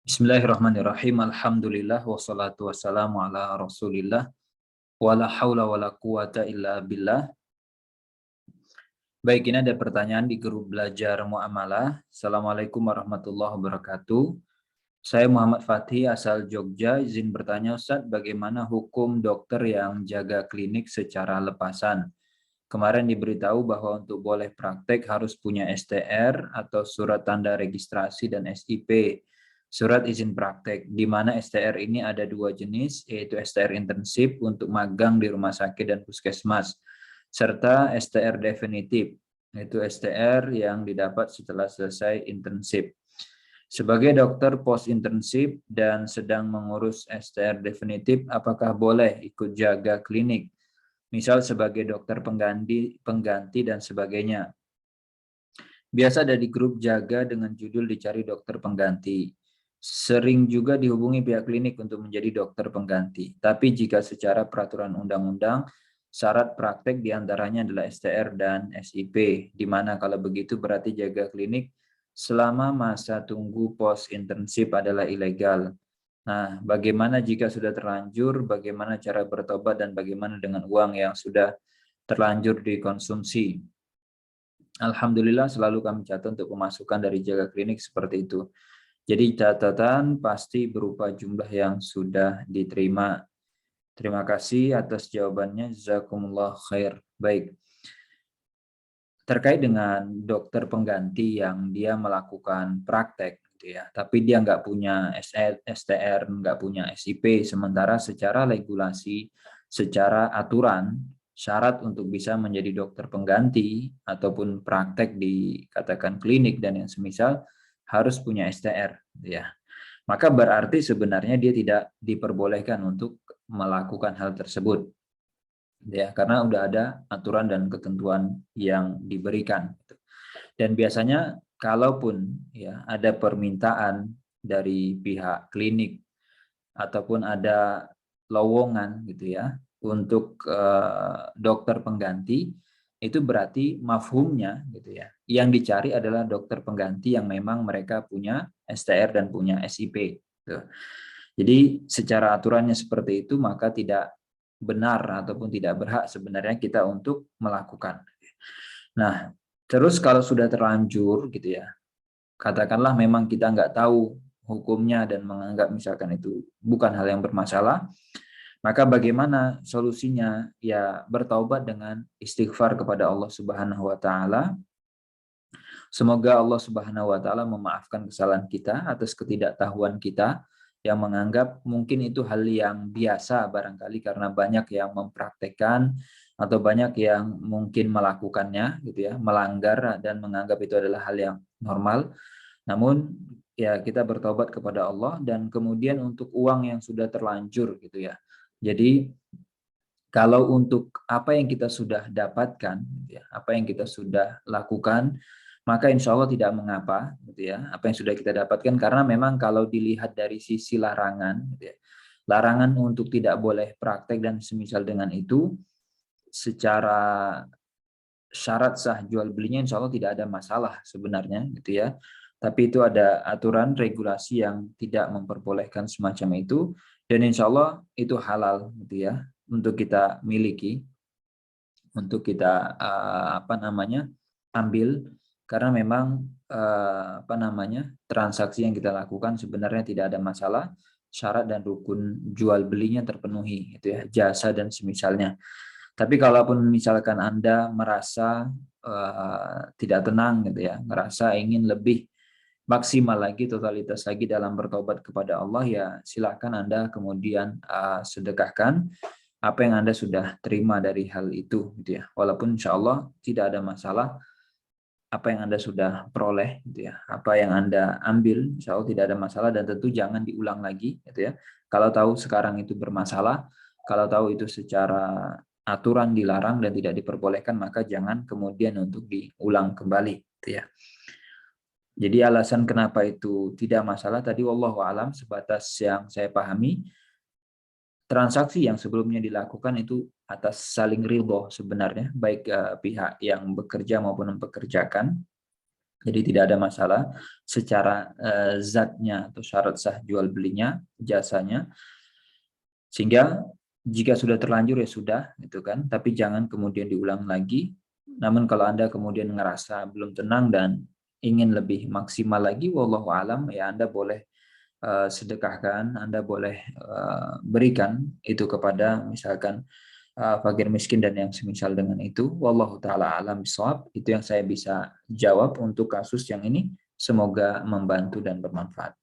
Bismillahirrahmanirrahim. Alhamdulillah wassalatu wassalamu ala Rasulillah wala haula wala quwata illa billah. Baik, ini ada pertanyaan di grup belajar muamalah. Assalamualaikum warahmatullahi wabarakatuh. Saya Muhammad Fatih asal Jogja. Izin bertanya Ustadz, bagaimana hukum dokter yang jaga klinik secara lepasan? Kemarin diberitahu bahwa untuk boleh praktek harus punya STR atau surat tanda registrasi dan SIP, surat izin praktek, di mana STR ini ada dua jenis, yaitu STR intensif untuk magang di rumah sakit dan puskesmas, serta STR definitif, yaitu STR yang didapat setelah selesai intensif. Sebagai dokter pos intensif dan sedang mengurus STR definitif, apakah boleh ikut jaga klinik? Misal sebagai dokter pengganti dan sebagainya. Biasa ada di grup jaga dengan judul dicari dokter pengganti. Sering juga dihubungi pihak klinik untuk menjadi dokter pengganti. Tapi jika secara peraturan undang-undang, syarat praktek diantaranya adalah STR dan SIP, di mana kalau begitu berarti jaga klinik selama masa tunggu pos intensif adalah ilegal. Nah, bagaimana jika sudah terlanjur, bagaimana cara bertobat, dan bagaimana dengan uang yang sudah terlanjur dikonsumsi? Alhamdulillah selalu kami catat untuk pemasukan dari jaga klinik seperti itu. Jadi catatan pasti berupa jumlah yang sudah diterima. Terima kasih atas jawabannya. Jazakumullah khair. Baik. Terkait dengan dokter pengganti yang dia melakukan praktek, gitu ya, tapi dia nggak punya STR, nggak punya SIP, sementara secara regulasi, secara aturan, syarat untuk bisa menjadi dokter pengganti ataupun praktek di katakan klinik dan yang semisal harus punya STR, gitu ya. Maka berarti sebenarnya dia tidak diperbolehkan untuk melakukan hal tersebut, ya, karena udah ada aturan dan ketentuan yang diberikan. Dan biasanya kalaupun ya ada permintaan dari pihak klinik ataupun ada lowongan gitu ya untuk dokter pengganti, itu berarti mafhumnya gitu ya. Yang dicari adalah dokter pengganti yang memang mereka punya STR dan punya SIP. Gitu. Jadi secara aturannya seperti itu, maka tidak benar ataupun tidak berhak sebenarnya kita untuk melakukan. Nah, terus kalau sudah terlanjur gitu ya, katakanlah memang kita nggak tahu hukumnya dan menganggap misalkan itu bukan hal yang bermasalah, maka bagaimana solusinya? Ya bertaubat dengan istighfar kepada Allah Subhanahu wa taala. Semoga Allah Subhanahu wa taala memaafkan kesalahan kita atas ketidaktahuan kita yang menganggap mungkin itu hal yang biasa barangkali karena banyak yang mempraktekkan atau banyak yang mungkin melakukannya gitu ya, melanggar dan menganggap itu adalah hal yang normal. Namun ya kita bertobat kepada Allah dan kemudian untuk uang yang sudah terlanjur gitu ya. Jadi kalau untuk apa yang kita sudah dapatkan, gitu ya, apa yang kita sudah lakukan, maka insya Allah tidak mengapa, gitu ya, apa yang sudah kita dapatkan, karena memang kalau dilihat dari sisi larangan, gitu ya, larangan untuk tidak boleh praktek dan semisal dengan itu, secara syarat sah jual belinya insya Allah tidak ada masalah sebenarnya, gitu ya. Tapi itu ada aturan regulasi yang tidak memperbolehkan semacam itu, dan insya Allah itu halal, gitu ya, untuk kita miliki, untuk kita ambil, karena memang transaksi yang kita lakukan sebenarnya tidak ada masalah, syarat dan rukun jual belinya terpenuhi, itu ya, jasa dan semisalnya. Tapi kalaupun misalkan Anda merasa tidak tenang gitu ya, merasa ingin lebih maksimal lagi, totalitas lagi dalam bertobat kepada Allah, ya silakan Anda kemudian sedekahkan apa yang Anda sudah terima dari hal itu gitu ya. Walaupun insya Allah tidak ada masalah apa yang Anda sudah peroleh gitu ya. Apa yang Anda ambil insya Allah tidak ada masalah, dan tentu jangan diulang lagi gitu ya. Kalau tahu sekarang itu bermasalah, kalau tahu itu secara aturan dilarang dan tidak diperbolehkan, maka jangan kemudian untuk diulang kembali gitu ya. Jadi alasan kenapa itu tidak masalah tadi wallahu alam, sebatas yang saya pahami, transaksi yang sebelumnya dilakukan itu atas saling ridho sebenarnya, baik pihak yang bekerja maupun mempekerjakan. Jadi tidak ada masalah secara zatnya atau syarat sah jual belinya, jasanya. Sehingga jika sudah terlanjur ya sudah, gitu kan. Tapi jangan kemudian diulang lagi. Namun kalau Anda kemudian ngerasa belum tenang dan ingin lebih maksimal lagi, wallahu alam, ya Anda boleh sedekahkan, Anda boleh berikan itu kepada misalkan fakir miskin dan yang semisal dengan itu. Wallahu taala alam bisawab. Itu yang saya bisa jawab untuk kasus yang ini. Semoga membantu dan bermanfaat.